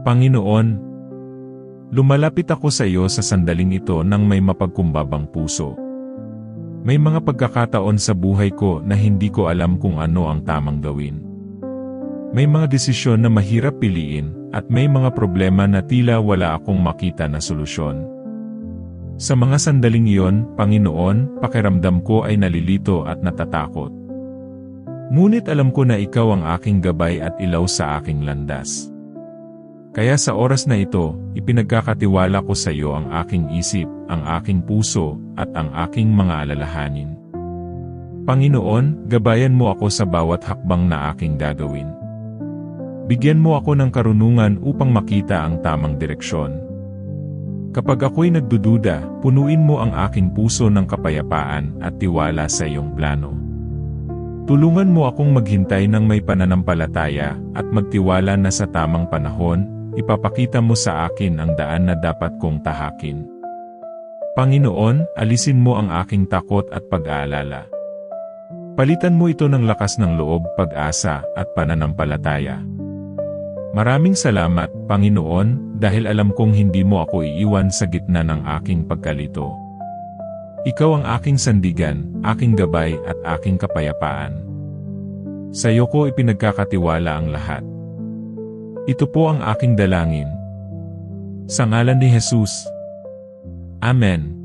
Panginoon, lumalapit ako sa iyo sa sandaling ito ng may mapagkumbabang puso. May mga pagkakataon sa buhay ko na hindi ko alam kung ano ang tamang gawin. May mga desisyon na mahirap piliin at may mga problema na tila wala akong makita na solusyon. Sa mga sandaling iyon, Panginoon, pakiramdam ko ay nalilito at natatakot. Ngunit alam ko na ikaw ang aking gabay at ilaw sa aking landas. Kaya sa oras na ito, ipinagkakatiwala ko sa iyo ang aking isip, ang aking puso, at ang aking mga alalahanin. Panginoon, gabayan mo ako sa bawat hakbang na aking gagawin. Bigyan mo ako ng karunungan upang makita ang tamang direksyon. Kapag ako'y nagdududa, punuin mo ang aking puso ng kapayapaan at tiwala sa iyong plano. Tulungan mo akong maghintay ng may pananampalataya at magtiwala na sa tamang panahon, ipapakita mo sa akin ang daan na dapat kong tahakin. Panginoon, alisin mo ang aking takot at pag-aalala. Palitan mo ito ng lakas ng loob, pag-asa, at pananampalataya. Maraming salamat, Panginoon, dahil alam kong hindi mo ako iiwan sa gitna ng aking pagkalito. Ikaw ang aking sandigan, aking gabay, at aking kapayapaan. Sa iyo ko ipinagkakatiwala ang lahat. Ito po ang aking dalangin. Sa ngalan ni Jesus. Amen.